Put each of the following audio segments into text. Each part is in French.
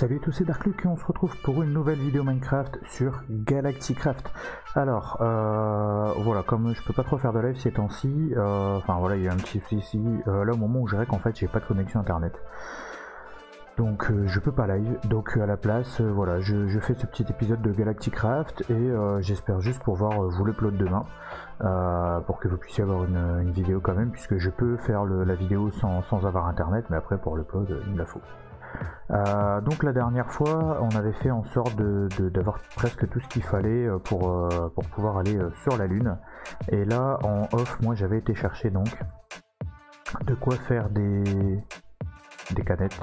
Salut à tous, c'est Darkluke et on se retrouve pour une nouvelle vidéo Minecraft sur Galacticraft. Alors, voilà, comme je peux pas trop faire de live ces temps-ci, enfin voilà, il y a un petit souci là au moment où je dirais qu'en fait j'ai pas de connexion internet. Donc je peux pas live, donc à la place, voilà, je fais ce petit épisode de Galacticraft et j'espère juste pouvoir vous l'upload demain. Pour que vous puissiez avoir une vidéo quand même, puisque je peux faire la vidéo sans avoir internet, mais après pour l'upload il me la faut. Donc la dernière fois on avait fait en sorte d'avoir presque tout ce qu'il fallait pour pouvoir aller sur la lune, et là en off moi j'avais été chercher donc de quoi faire des canettes,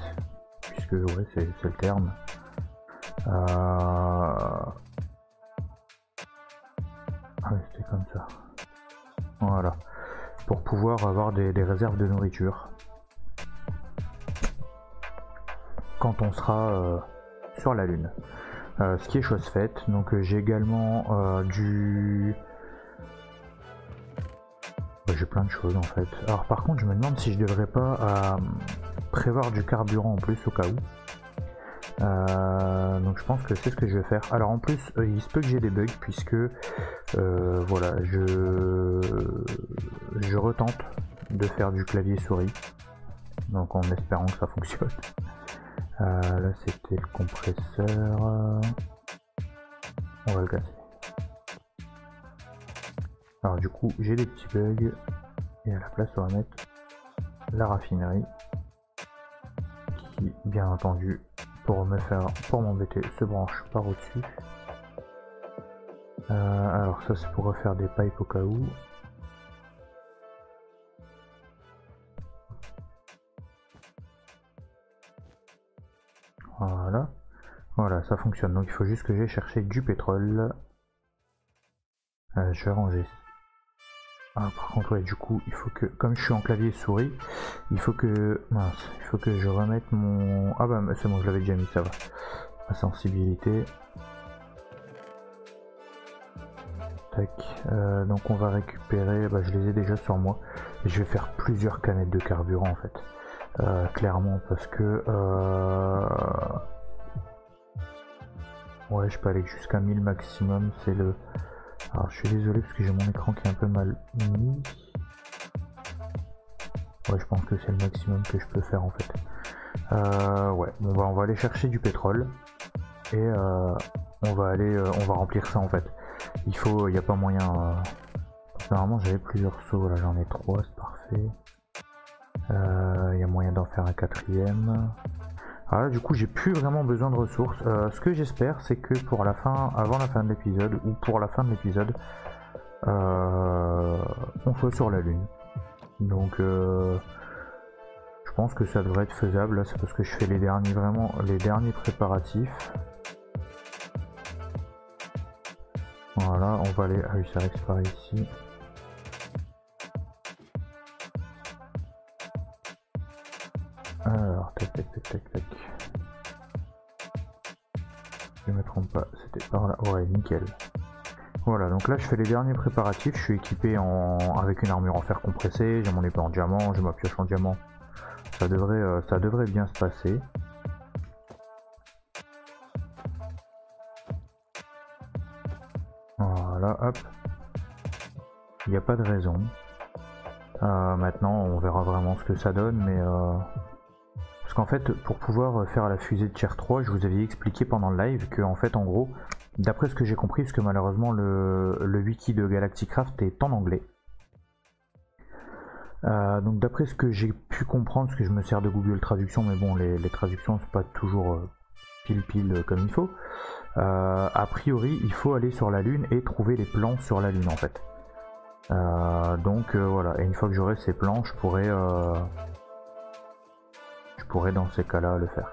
puisque ouais c'est le terme. Ah ouais, c'était comme ça, voilà, pour pouvoir avoir des réserves de nourriture quand on sera sur la lune, ce qui est chose faite. Donc j'ai également j'ai plein de choses en fait. Alors par contre je me demande si je devrais pas prévoir du carburant en plus au cas où. Donc je pense que c'est ce que je vais faire. Alors en plus il se peut que j'ai des bugs, puisque voilà, je retente de faire du clavier souris, donc en espérant que ça fonctionne. Là c'était le compresseur, on va le casser. Alors du coup j'ai des petits bugs, et à la place on va mettre la raffinerie, qui bien entendu pour m'embêter se branche par au-dessus. Alors ça c'est pour refaire des pipes au cas où. Voilà, ça fonctionne. Donc il faut juste que j'aille chercher du pétrole. Je vais ranger. Par contre ouais, du coup il faut que, comme je suis en clavier souris, il faut que je remette mon... Ah bah c'est bon, je l'avais déjà mis, ça va. La sensibilité. Tac. Donc on va récupérer, je les ai déjà sur moi, et je vais faire plusieurs canettes de carburant en fait. Clairement, parce que ouais, je peux aller jusqu'à 1000 maximum, c'est le... Alors je suis désolé parce que j'ai mon écran qui est un peu mal mis. Ouais, je pense que c'est le maximum que je peux faire en fait. Ouais, bon on va aller chercher du pétrole, et on va remplir ça en fait. Il n'y a pas moyen... Normalement j'avais plusieurs seaux, là j'en ai 3, c'est parfait. Il y a moyen d'en faire un quatrième. Alors là, du coup j'ai plus vraiment besoin de ressources. Ce que j'espère c'est que pour la fin, avant la fin de l'épisode, ou pour la fin de l'épisode, on soit sur la lune. Donc je pense que ça devrait être faisable. Là c'est parce que je fais les derniers préparatifs. Voilà, on va aller... Ah oui, ça reste par ici. Alors, tac. Je me trompe pas, c'était par là. Ouais, nickel. Voilà, donc là je fais les derniers préparatifs. Je suis équipé avec une armure en fer compressé, j'ai mon épée en diamant, j'ai ma pioche en diamant. Ça devrait bien se passer. Voilà, hop. Il n'y a pas de raison. Maintenant on verra vraiment ce que ça donne, mais... Parce qu'en fait, pour pouvoir faire la fusée de Tier 3, je vous avais expliqué pendant le live que, en fait, en gros, d'après ce que j'ai compris, parce que malheureusement le wiki de Galacticraft est en anglais. Donc d'après ce que j'ai pu comprendre, parce que je me sers de Google Traduction, mais bon, les traductions c'est pas toujours pile comme il faut. A priori, il faut aller sur la Lune et trouver les plans sur la Lune en fait. Donc voilà, et une fois que j'aurai ces plans, je pourrai dans ces cas-là le faire.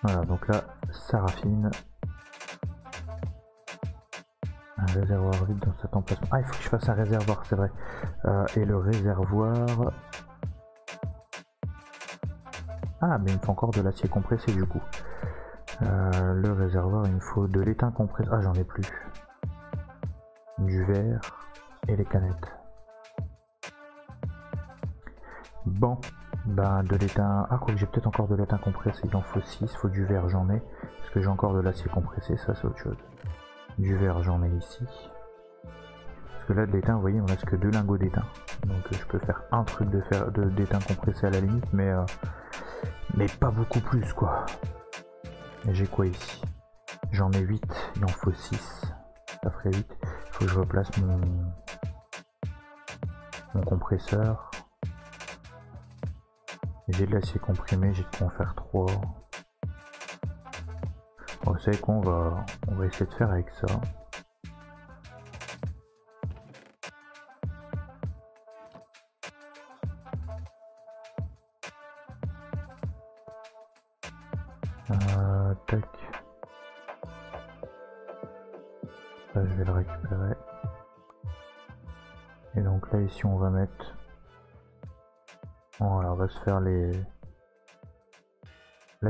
Voilà, donc là, ça raffine. Un réservoir vide dans cet emplacement. Ah, il faut que je fasse un réservoir, c'est vrai. Et le réservoir... Ah, mais il me faut encore de l'acier compressé du coup. Le réservoir, il me faut de l'étain compressé. Ah, j'en ai plus. Du verre et les canettes. Bon, ben de l'étain. Ah, quoi que j'ai peut-être encore de l'étain compressé. Il en faut 6. Faut du verre, j'en ai. Parce que j'ai encore de l'acier compressé, ça c'est autre chose. Du verre, j'en ai ici. Parce que là, de l'étain, vous voyez, il me reste que 2 lingots d'étain. Donc je peux faire un truc d'étain compressé à la limite, mais pas beaucoup plus quoi. Et j'ai quoi ici? J'en ai 8, il en faut 6. Ça ferait 8. Il faut que je replace mon compresseur. J'ai de l'acier comprimé, j'ai de quoi en faire 3. Bon, vous savez quoi, on va essayer de faire avec ça. Tac. Ça, je vais le récupérer. Et donc là, ici, on va mettre... Voilà, on va se faire la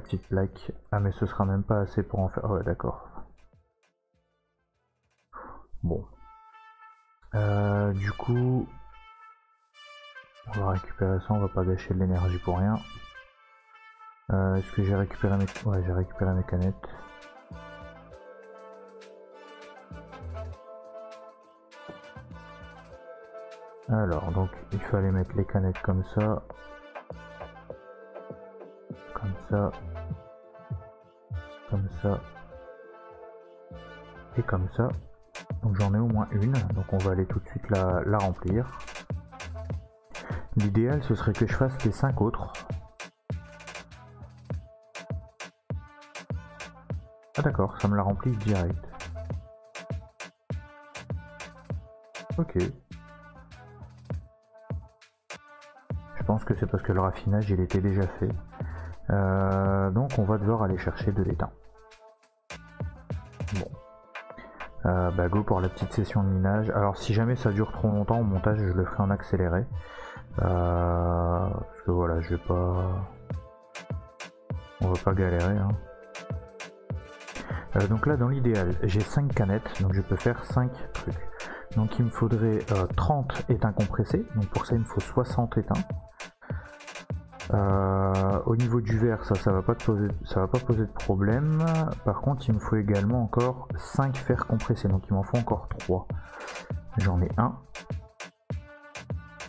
petite plaque. Ah, mais ce sera même pas assez pour en faire... Ouais, d'accord. Bon. Du coup... On va récupérer ça, on va pas gâcher de l'énergie pour rien. Est-ce que j'ai récupéré mes... Ouais, j'ai récupéré mes canettes. Alors, donc, il fallait mettre les canettes comme ça. Comme ça. Comme ça. Et comme ça. Donc j'en ai au moins une. Donc on va aller tout de suite la remplir. L'idéal, ce serait que je fasse les 5 autres. Ah d'accord, ça me la remplit direct. Ok. Je pense que c'est parce que le raffinage il était déjà fait. Donc on va devoir aller chercher de l'étain. Bon. Bah go pour la petite session de minage. Alors si jamais ça dure trop longtemps au montage, je le ferai en accéléré. Parce que voilà, je vais pas... On va pas galérer. Hein. Donc là dans l'idéal, j'ai 5 canettes, donc je peux faire 5 trucs. Donc il me faudrait 30 étains compressés, donc pour ça il me faut 60 étains. Au niveau du verre, ça va pas poser de problème. Par contre, il me faut également encore 5 fers compressés, donc il m'en faut encore 3. J'en ai un.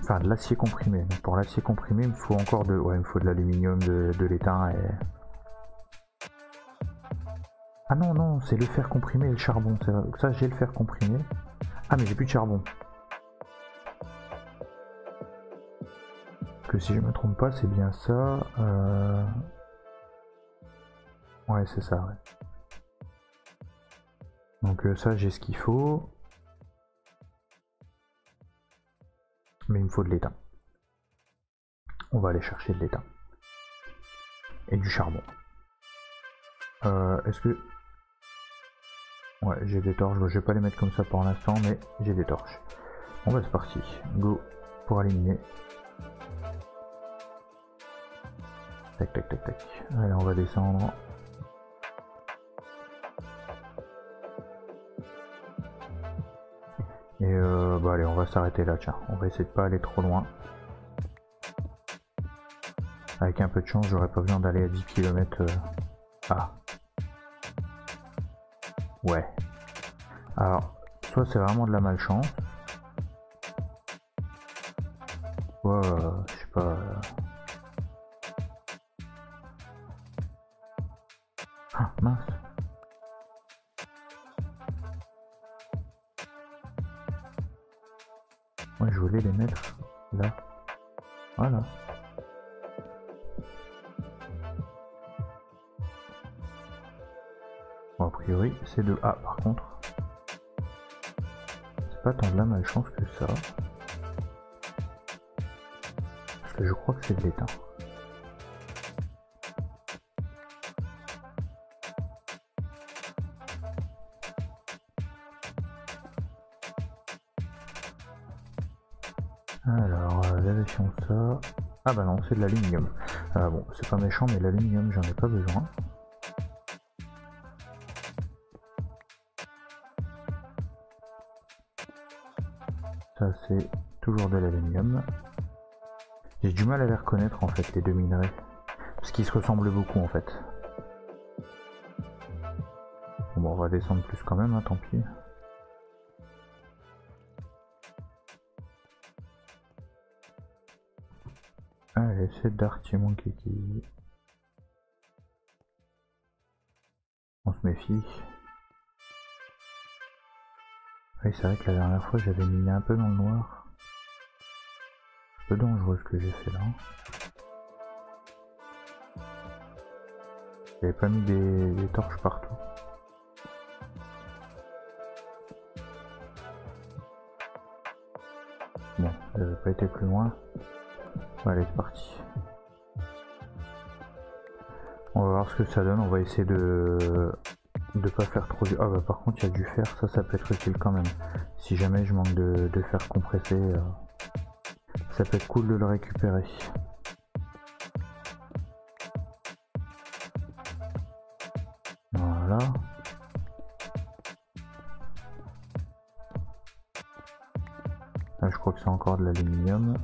Enfin, de l'acier comprimé. Donc pour l'acier comprimé, il me faut encore de... Ouais, il me faut de l'aluminium, de l'étain et... Ah non, non, c'est le fer comprimé et le charbon. Ça, j'ai le fer comprimé. Ah, mais j'ai plus de charbon. Que si je me trompe pas, c'est bien ça. Ouais, c'est ça, ouais. Donc ça, j'ai ce qu'il faut. Mais il me faut de l'étain. On va aller chercher de l'étain. Et du charbon. Est-ce que... Ouais, j'ai des torches. Je vais pas les mettre comme ça pour l'instant, mais j'ai des torches. Bon bah c'est parti. Go pour éliminer. Tac, tac, tac, tac. Allez, on va descendre. Et bah allez, on va s'arrêter là, tiens. On va essayer de pas aller trop loin. Avec un peu de chance, j'aurais pas besoin d'aller à 10 km. Ah. Ouais. Alors, soit c'est vraiment de la malchance. Soit, je sais pas... Ah, mince. Ouais, je voulais les mettre là. Voilà. Bon, a priori, c'est de... Ah, par contre, c'est pas tant de la malchance que ça. Parce que je crois que c'est de l'étain. Alors, vérifions ça. Ah bah non, c'est de l'aluminium. Bon, c'est pas méchant, mais l'aluminium, j'en ai pas besoin. Ça c'est toujours de l'aluminium. J'ai du mal à les reconnaître en fait, les deux minerais. Parce qu'ils se ressemblent beaucoup en fait. Bon, on va descendre plus quand même, hein, tant pis. Allez, c'est d'artier mon kiki. On se méfie. Oui, c'est vrai que la dernière fois j'avais miné un peu dans le noir. Un peu dangereux ce que j'ai fait là. J'avais pas mis des torches partout. Bon, j'avais pas été plus loin. Allez, c'est parti. On va voir ce que ça donne. On va essayer de pas faire trop du... Ah bah par contre il y a du fer, ça peut être utile quand même. Si jamais je manque de fer compressé, ça peut être cool de le récupérer. Voilà. Là je crois que c'est encore de l'aluminium.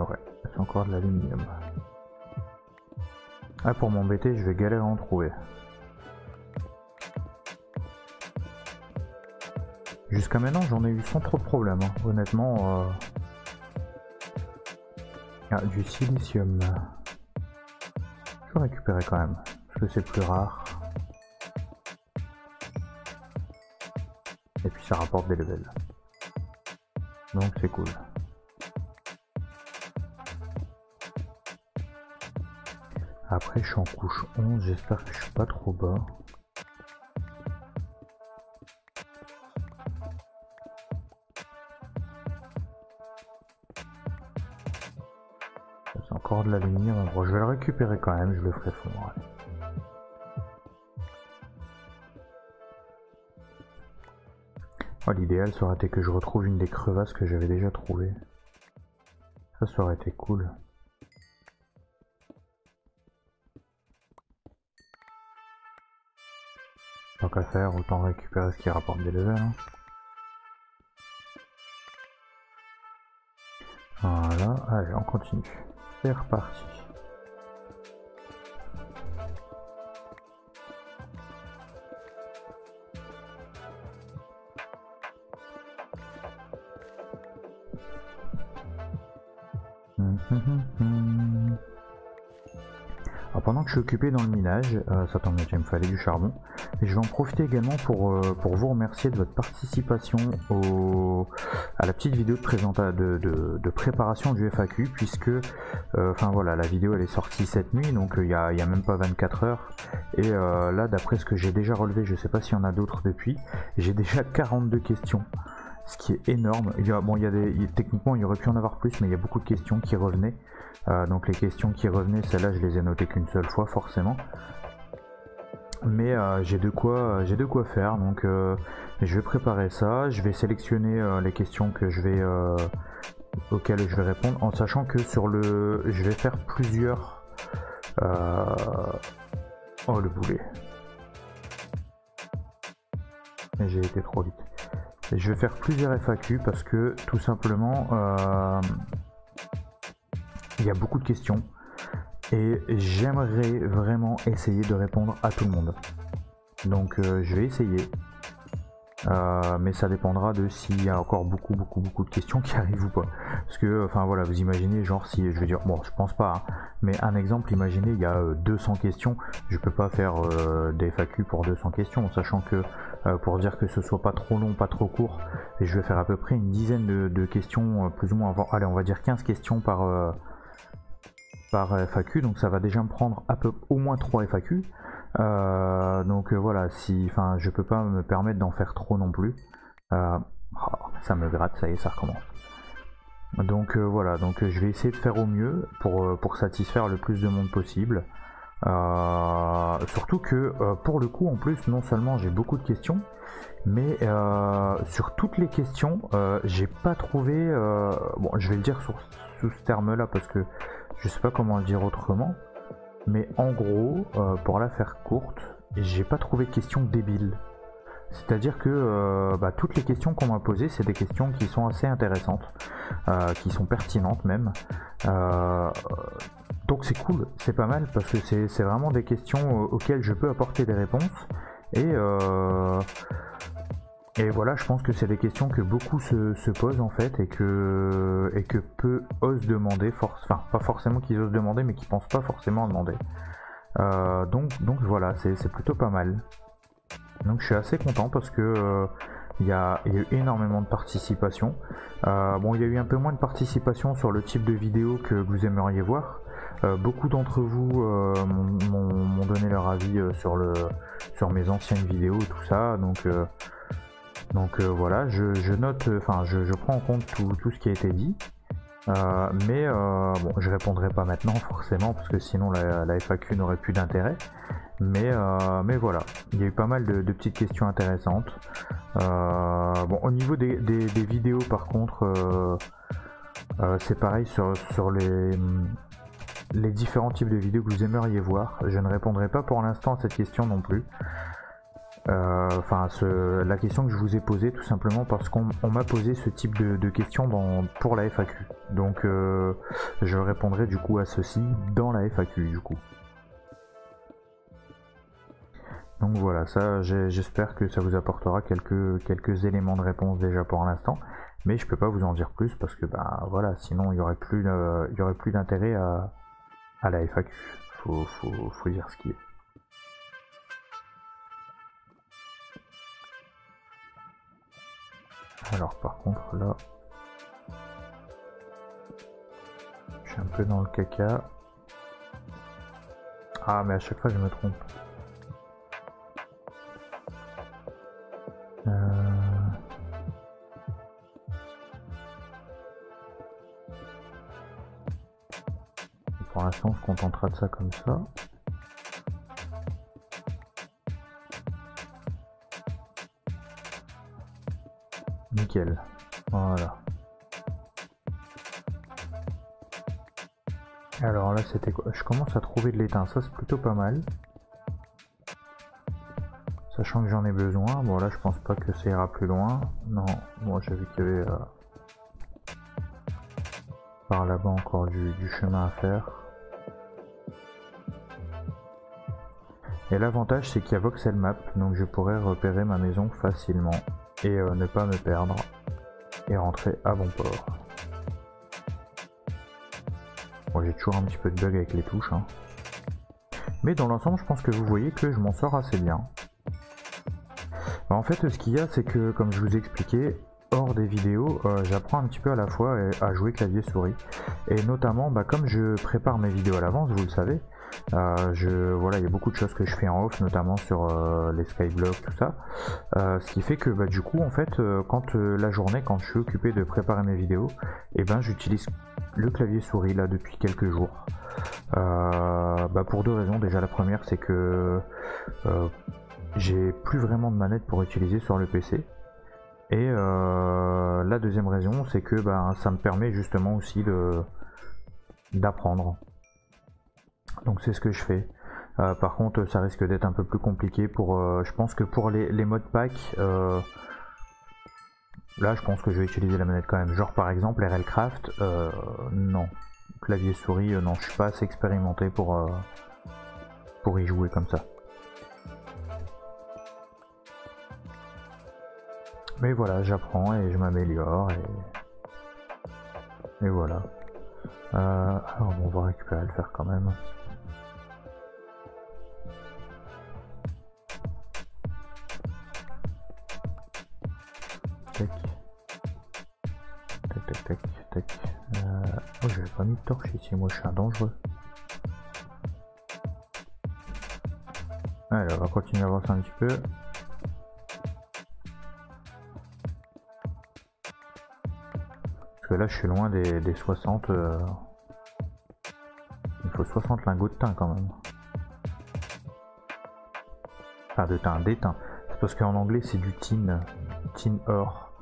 Ouais, c'est encore de l'aluminium. Ah, pour m'embêter, je vais galérer à en trouver. Jusqu'à maintenant, j'en ai eu sans trop de problème, hein. Honnêtement. Ah, du silicium. Je vais récupérer quand même, parce que c'est plus rare. Et puis ça rapporte des levels. Donc c'est cool. Après je suis en couche 11, j'espère que je suis pas trop bas. C'est encore de l'aluminium, bon, je vais le récupérer quand même, je le ferai fondre. Oh, l'idéal ça aurait été que je retrouve une des crevasses que j'avais déjà trouvées. Ça aurait été cool. Tant qu'à faire, autant récupérer ce qui rapporte des levels. Hein. Voilà, allez, on continue. C'est reparti. Alors pendant que je suis occupé dans le minage, ça tombe bien, il me fallait du charbon. Et je vais en profiter également pour vous remercier de votre participation à la petite vidéo de préparation du FAQ, puisque enfin voilà, la vidéo elle est sortie cette nuit, donc il y a même pas 24 heures. Et là, d'après ce que j'ai déjà relevé, je sais pas s'il y en a d'autres depuis, j'ai déjà 42 questions. Ce qui est énorme. Techniquement il y aurait pu en avoir plus, mais il y a beaucoup de questions qui revenaient. Donc les questions qui revenaient, celles-là je les ai notées qu'une seule fois forcément. Mais j'ai de quoi faire, donc je vais préparer ça. Je vais sélectionner les questions que auxquelles je vais répondre, en sachant que je vais faire plusieurs. Oh le boulet. J'ai été trop vite. Je vais faire plusieurs FAQ parce que tout simplement il y a beaucoup de questions et j'aimerais vraiment essayer de répondre à tout le monde. Donc je vais essayer, mais ça dépendra de s'il y a encore beaucoup de questions qui arrivent ou pas. Parce que enfin voilà, vous imaginez genre si je veux dire, bon je pense pas, hein, mais un exemple, imaginez il y a 200 questions, je peux pas faire des FAQ pour 200 questions, sachant que pour dire que ce soit pas trop long, pas trop court, et je vais faire à peu près une dizaine de questions, plus ou moins, allez on va dire 15 questions par FAQ, donc ça va déjà me prendre au moins 3 FAQ. Donc voilà, enfin je peux pas me permettre d'en faire trop non plus. Ça me gratte, ça y est, ça recommence. Donc voilà, donc je vais essayer de faire au mieux pour satisfaire le plus de monde possible. Surtout que pour le coup en plus, non seulement j'ai beaucoup de questions, mais sur toutes les questions j'ai pas trouvé, bon je vais le dire sous ce terme là parce que je sais pas comment le dire autrement, Mais en gros, pour la faire courte, j'ai pas trouvé de questions débiles. C'est-à-dire que toutes les questions qu'on m'a posées, c'est des questions qui sont assez intéressantes, qui sont pertinentes même. Donc c'est cool, c'est pas mal, parce que c'est vraiment des questions auxquelles je peux apporter des réponses. Et voilà, je pense que c'est des questions que beaucoup se posent en fait, et que peu osent demander, enfin pas forcément qu'ils osent demander, mais qui pensent pas forcément à demander. Donc voilà, c'est plutôt pas mal. Donc je suis assez content parce que il y a eu énormément de participation. Bon, il y a eu un peu moins de participation sur le type de vidéo que vous aimeriez voir. Beaucoup d'entre vous m'ont donné leur avis sur mes anciennes vidéos, tout ça. Donc voilà, je note, enfin je prends en compte tout ce qui a été dit. Mais bon, je répondrai pas maintenant forcément parce que sinon la FAQ n'aurait plus d'intérêt. Mais voilà, il y a eu pas mal de petites questions intéressantes. Bon, au niveau des vidéos par contre, c'est pareil sur les différents types de vidéos que vous aimeriez voir. Je ne répondrai pas pour l'instant à cette question non plus. Enfin, la question que je vous ai posée tout simplement parce qu'on m'a posé ce type de questions pour la FAQ. Donc je répondrai du coup à ceci dans la FAQ du coup. Donc voilà, ça j'espère que ça vous apportera quelques éléments de réponse déjà pour l'instant, mais je peux pas vous en dire plus parce que voilà, sinon il y aurait plus d'intérêt à la FAQ. Faut dire ce qui est. Alors par contre là, je suis un peu dans le caca. Ah mais à chaque fois je me trompe. Pour l'instant on se contentera de ça comme ça. Nickel, voilà. Alors là c'était quoi? Je commence à trouver de l'étain, ça c'est plutôt pas mal. Sachant que j'en ai besoin, bon là je pense pas que ça ira plus loin. Non, moi j'ai vu qu'il y avait par là-bas encore du chemin à faire. Et l'avantage c'est qu'il y a Voxel Map, donc je pourrais repérer ma maison facilement et ne pas me perdre et rentrer à bon port. Bon, j'ai toujours un petit peu de bug avec les touches, hein. Mais dans l'ensemble je pense que vous voyez que je m'en sors assez bien. En fait ce qu'il y a c'est que comme je vous expliquais hors des vidéos, j'apprends un petit peu à la fois à jouer clavier souris et notamment comme je prépare mes vidéos à l'avance, vous le savez, voilà, il y a beaucoup de choses que je fais en off, notamment sur les Skyblock, tout ça, ce qui fait que du coup en fait quand la journée, quand je suis occupé de préparer mes vidéos, et j'utilise le clavier souris là depuis quelques jours. Pour deux raisons. Déjà la première c'est que j'ai plus vraiment de manette pour utiliser sur le PC. Et la deuxième raison, c'est que ça me permet justement aussi d'apprendre. Donc c'est ce que je fais. Par contre, ça risque d'être un peu plus compliqué pour. Je pense que pour les modpacks, là, je pense que je vais utiliser la manette quand même. Genre par exemple RLCraft, non. Clavier souris, non, je suis pas assez expérimenté pour y jouer comme ça. Mais voilà, j'apprends et je m'améliore et voilà. Alors bon, on va récupérer le fer quand même. Tac. Tac tac tac tac. Oh, j'avais pas mis de torche ici, moi je suis un dangereux. Allez, on va continuer à avancer un petit peu. Là je suis loin des 60, il faut 60 lingots de thym quand même. Enfin de thym, d'étain. C'est parce qu'en anglais c'est du tin or,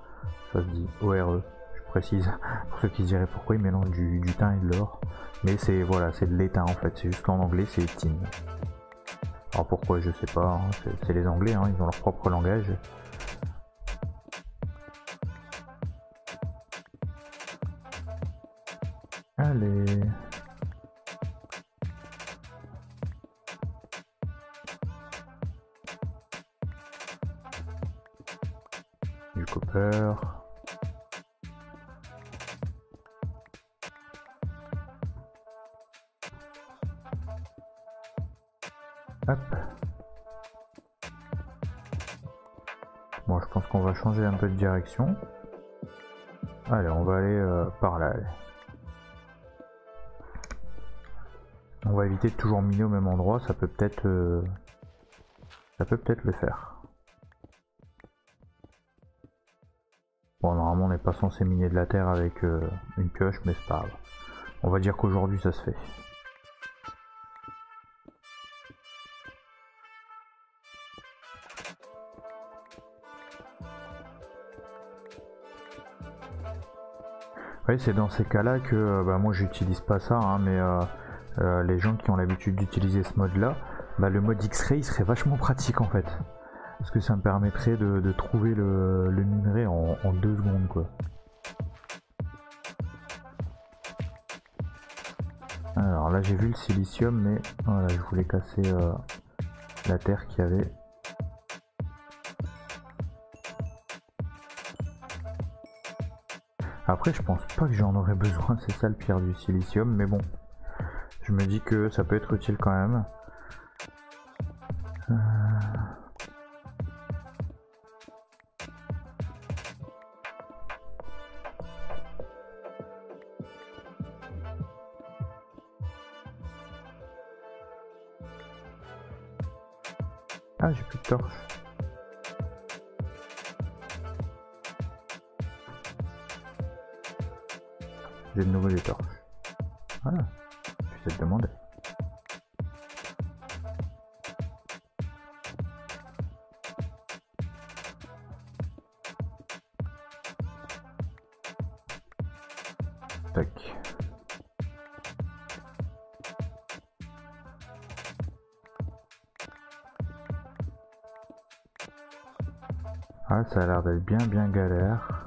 ça se dit ORE. Je sais précise, pour ceux qui se diraient pourquoi ils mélangent du thym et de l'or. Mais c'est voilà, c'est de l'étain en fait, c'est juste qu'en anglais c'est tin. Alors pourquoi je sais pas, hein, c'est les anglais, hein, ils ont leur propre langage. Allez. Du copper. Hop. Bon, je pense qu'on va changer un peu de direction. Allez, on va aller par là. Allez. On va éviter de toujours miner au même endroit, ça peut peut-être le faire. Bon, normalement on n'est pas censé miner de la terre avec une pioche, mais c'est pas grave. On va dire qu'aujourd'hui ça se fait. Oui, c'est dans ces cas-là que moi j'utilise pas ça, hein, mais les gens qui ont l'habitude d'utiliser ce mode là, le mode X-Ray serait vachement pratique en fait. Parce que ça me permettrait de trouver le minerai en 2 secondes quoi. Alors là j'ai vu le silicium, mais voilà, je voulais casser la terre qu'il y avait. Après je pense pas que j'en aurais besoin, c'est ça le pire du silicium, mais bon. Je me dis que ça peut être utile quand même. Ah, j'ai plus de torche. J'ai de nouveau des torches. Voilà, je vais te demander. Tac. Ah, ça a l'air d'être bien galère.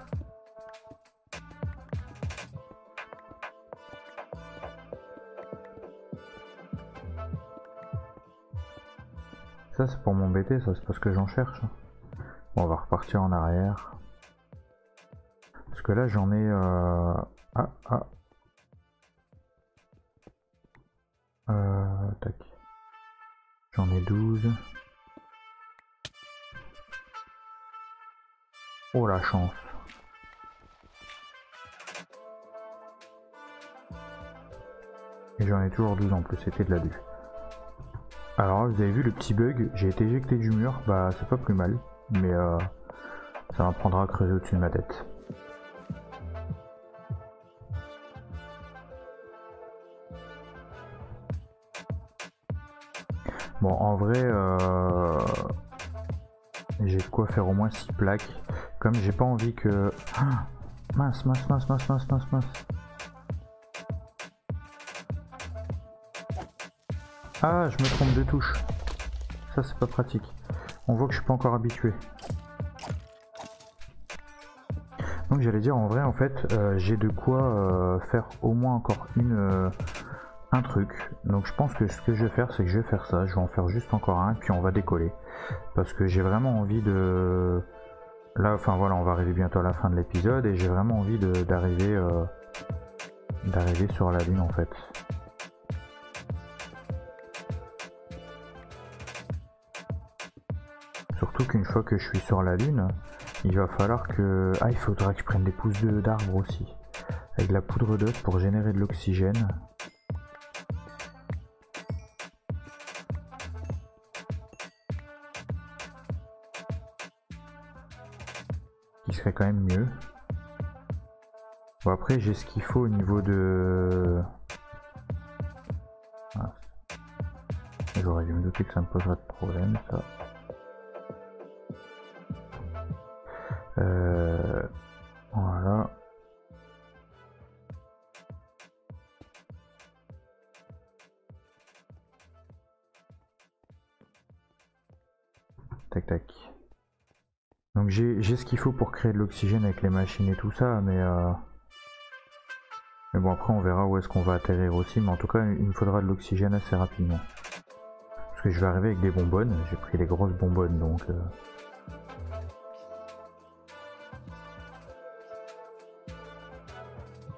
Ça c'est pour m'embêter, ça c'est parce que j'en cherche. Bon, on va repartir en arrière. Parce que là j'en ai... tac. J'en ai 12. Oh la chance. Et j'en ai toujours 12 en plus, c'était de la due. Alors vous avez vu le petit bug, j'ai été éjecté du mur, c'est pas plus mal, mais ça m'apprendra à creuser au-dessus de ma tête. Bon, en vrai, j'ai de quoi faire au moins 6 plaques. Comme j'ai pas envie que... Ah, mince. Ah, je me trompe de touche. Ça, c'est pas pratique. On voit que je suis pas encore habitué. Donc j'allais dire, en vrai, en fait, j'ai de quoi faire au moins encore un truc. Donc je pense que ce que je vais faire, c'est que je vais faire ça. Je vais en faire juste encore un, puis on va décoller. Parce que j'ai vraiment envie de... Là, enfin voilà, on va arriver bientôt à la fin de l'épisode, et j'ai vraiment envie d'arriver sur la lune, en fait. Surtout qu'une fois que je suis sur la lune, il va falloir que... Ah, il faudra que je prenne des pousses d'arbres aussi. Avec la poudre d'œuf pour générer de l'oxygène. Qui serait quand même mieux. Bon, après j'ai ce qu'il faut au niveau de... Ah. J'aurais dû me douter que ça me poserait de problème, ça. Voilà. Tac tac. Donc j'ai ce qu'il faut pour créer de l'oxygène avec les machines et tout ça, mais bon après on verra où est-ce qu'on va atterrir aussi, mais en tout cas il me faudra de l'oxygène assez rapidement. Parce que je vais arriver avec des bonbonnes, j'ai pris les grosses bonbonnes donc...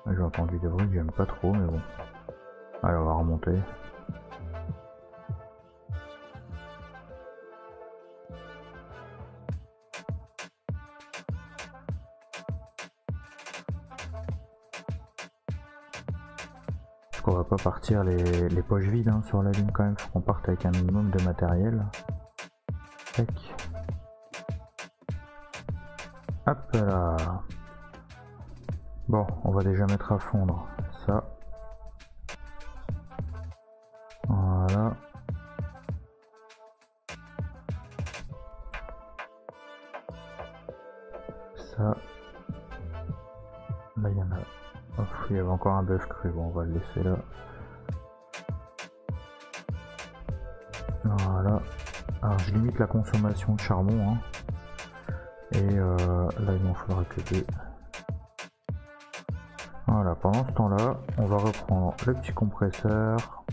J'ai entendu des bruits que j'aime pas trop, mais bon. Allez, on va remonter. Parce qu'on va pas partir les poches vides hein, sur la Lune quand même, faut qu'on parte avec un minimum de matériel. Tac. Hop là. Bon, on va déjà mettre à fondre ça. Voilà. Ça. Là, il y en a. Oh, il y avait encore un bœuf cru. Bon, on va le laisser là. Voilà. Alors, je limite la consommation de charbon. Hein. Et là, il m'en faudra que 2. Voilà, pendant ce temps-là, on va reprendre le petit compresseur.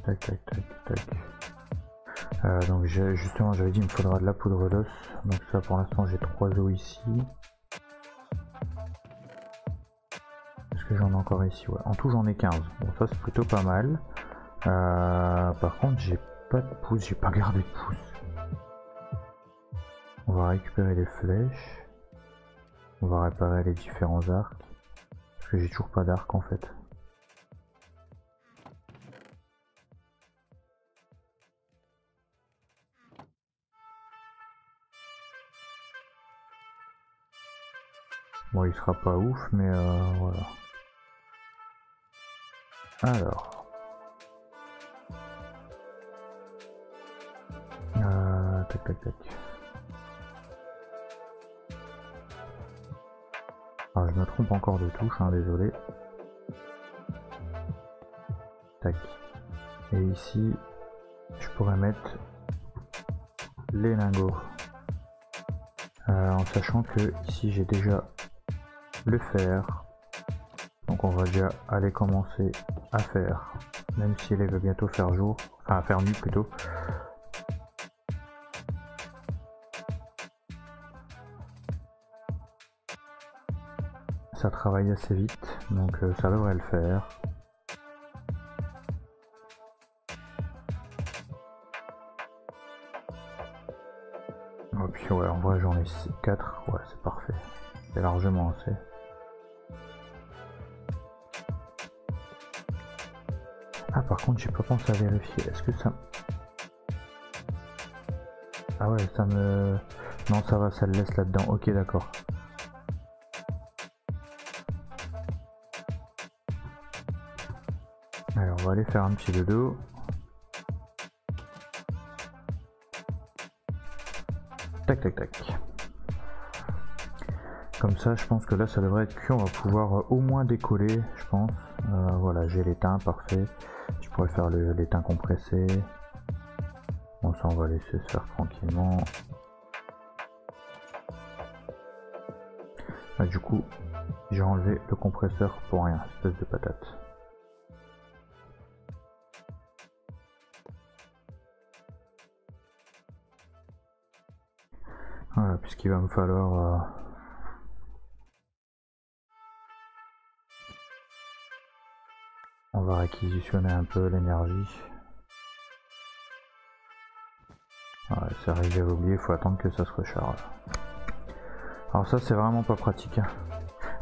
Tac, tac, tac, tac. Donc justement, j'avais dit il me faudra de la poudre d'os. Donc ça, pour l'instant, j'ai 3 os ici. Est-ce que j'en ai encore ici? Ouais, en tout, j'en ai 15. Bon, ça, c'est plutôt pas mal. Par contre, j'ai pas de pouce, j'ai pas gardé de pouce. On va récupérer les flèches. On va réparer les différents arcs. Parce que j'ai toujours pas d'arc en fait. Bon, il sera pas ouf, mais voilà. Alors. Tac tac tac. Alors, je me trompe encore de touche, hein, désolé. Tac. Et ici, je pourrais mettre les lingots. En sachant que ici j'ai déjà le fer. Donc on va déjà aller commencer à faire. Même si elle va bientôt faire jour. Enfin faire nuit plutôt. Ça travaille assez vite. Donc ça devrait le faire. Et puis ouais, en vrai j'en ai 4. Ouais, c'est parfait. C'est largement assez. Ah par contre j'ai pas pensé à vérifier, est-ce que ça... Ah ouais ça me... Non ça va, ça le laisse là-dedans, ok d'accord. Allez on va aller faire un petit dodo. Tac tac tac. Comme ça je pense que là ça devrait être cuit, on va pouvoir au moins décoller je pense. Voilà j'ai l'étain parfait. Je pourrais faire l'étain compressé. Bon ça on va laisser se faire tranquillement. Ah, du coup j'ai enlevé le compresseur pour rien, espèce de patate. Voilà, puisqu'il va me falloir... On va réquisitionner un peu l'énergie. Ouais, c'est vrai que j'avais oublié, il faut attendre que ça se recharge. Alors ça c'est vraiment pas pratique. Hein.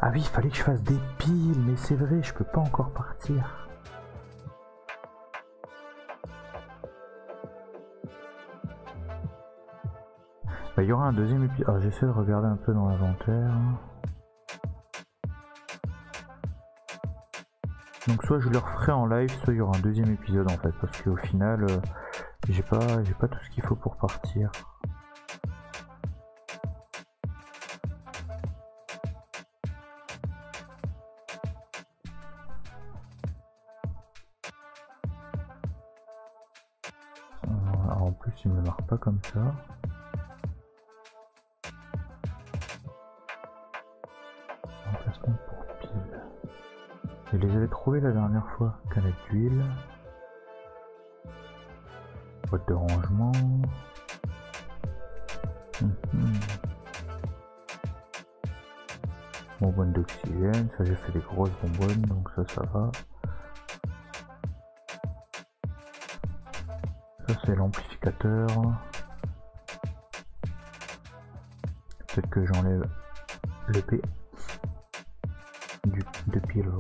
Ah oui, il fallait que je fasse des piles, mais c'est vrai, je peux pas encore partir. Bah, il y aura un deuxième épisode. Ah, j'essaie de regarder un peu dans l'inventaire. Donc soit je le referai en live, soit il y aura un deuxième épisode en fait, parce qu'au final, j'ai pas tout ce qu'il faut pour partir. il me marque pas comme ça. Emplacement pour pile. Je les avais trouvés la dernière fois. Canette d'huile. Boîte de rangement. Bonbonne d'oxygène. Ça, j'ai fait des grosses bonbonnes, donc ça va. Ça, c'est l'amplificateur. Peut-être que j'enlève le P de pile.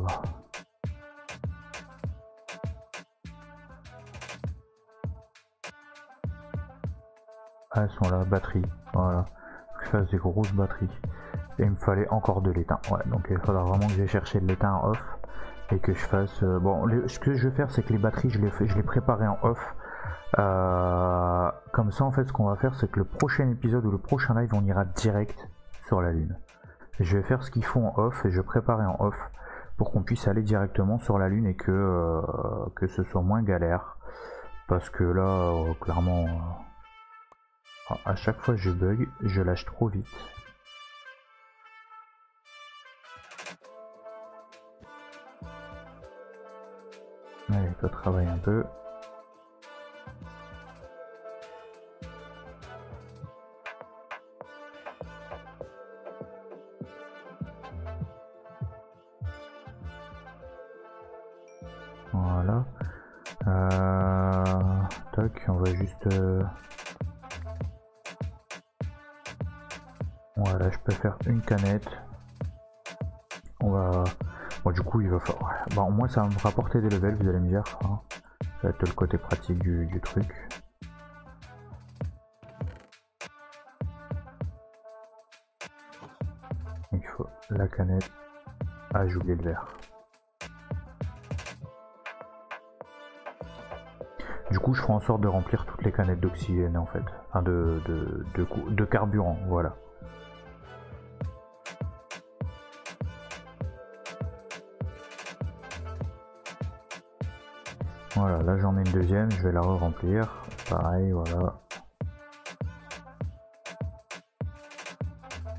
Ah, elles sont là, batterie. Voilà. Je fasse des grosses batteries. Et il me fallait encore de l'étain. Ouais, donc il faudra vraiment que j'aille chercher de l'étain en off. Et que je fasse. Bon, ce que je vais faire, c'est que les batteries, je les préparais en off. Comme ça, en fait, ce qu'on va faire, c'est que le prochain épisode ou le prochain live, on ira direct sur la Lune. Je vais faire ce qu'ils font en off et je vais préparer en off pour qu'on puisse aller directement sur la Lune et que ce soit moins galère. Parce que là, clairement, à chaque fois je bug, je lâche trop vite. Allez, toi travaille un peu. Voilà. Tac, on va juste... Voilà, je peux faire une canette. On va... Bon, du coup, il va falloir... Bon, moi, ça va me rapporter des levels, vous allez me dire. Hein. Ça va être le côté pratique du truc. Donc, il faut la canette. Ah, j'ai oublié le verre. Du coup, je ferai en sorte de remplir toutes les canettes d'oxygène, en fait. Enfin, de carburant, voilà. Voilà, là j'en ai une deuxième, je vais la re-remplir. Pareil, voilà.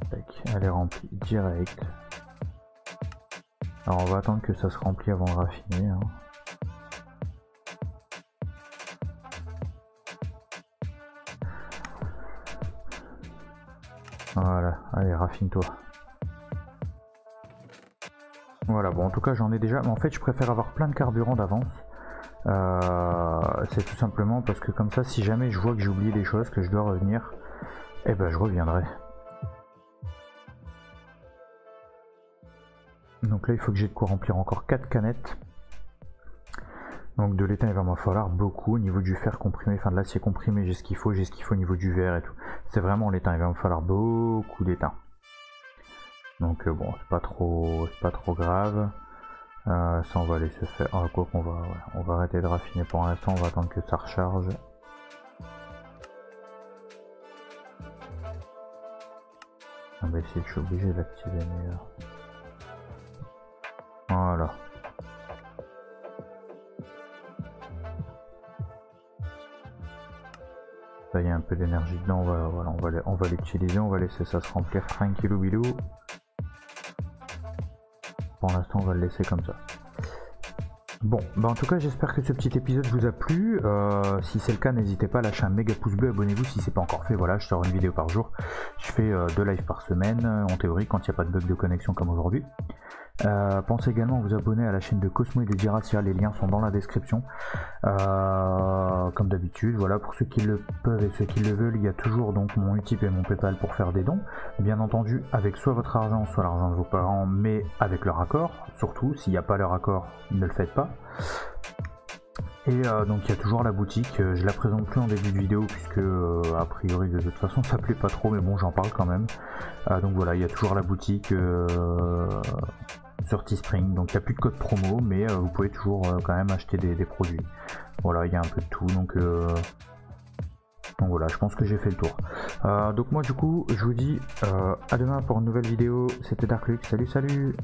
Tac, elle est remplie direct. Alors on va attendre que ça se remplit avant de raffiner. Hein. Voilà, allez, raffine-toi. Voilà, bon en tout cas j'en ai déjà, mais en fait je préfère avoir plein de carburant d'avance. C'est tout simplement parce que comme ça, si jamais je vois que j'ai oublié des choses, que je dois revenir, eh ben je reviendrai. Donc là il faut que j'ai de quoi remplir encore 4 canettes. Donc de l'étain il va m'en falloir beaucoup au niveau du fer comprimé, enfin de l'acier comprimé, j'ai ce qu'il faut au niveau du verre et tout. C'est vraiment l'étain, il va me falloir beaucoup d'étain. Donc bon, c'est pas trop grave. Ça on va laisser faire. Ah, quoi qu'on va, ouais, on va arrêter de raffiner pour l'instant, on va attendre que ça recharge. Ah bah si, je suis obligé d'activer mais... Voilà. Là il y a un peu d'énergie dedans, voilà, on va l'utiliser, on va laisser ça se remplir tranquillou bilou. Pour l'instant on va le laisser comme ça. Bon, bah en tout cas j'espère que ce petit épisode vous a plu. Si c'est le cas, n'hésitez pas à lâcher un méga pouce bleu, abonnez-vous si c'est pas encore fait. Voilà, je sors une vidéo par jour. Je fais 2 lives par semaine, en théorie, quand il n'y a pas de bug de connexion comme aujourd'hui. Pensez également à vous abonner à la chaîne de Cosmo et de Diracia, les liens sont dans la description. Comme d'habitude, voilà, pour ceux qui le peuvent et ceux qui le veulent, il y a toujours donc mon Utip et mon Paypal pour faire des dons. Bien entendu, avec soit votre argent, soit l'argent de vos parents, mais avec leur accord. Surtout, s'il n'y a pas leur accord, ne le faites pas. Et donc il y a toujours la boutique, je la présente plus en début de vidéo puisque a priori de toute façon ça plaît pas trop, mais bon j'en parle quand même. Donc voilà, il y a toujours la boutique sur Teespring, donc il n'y a plus de code promo, mais vous pouvez toujours quand même acheter des produits. Voilà, il y a un peu de tout, donc voilà, je pense que j'ai fait le tour. Donc moi du coup je vous dis à demain pour une nouvelle vidéo. C'était Darklux, salut.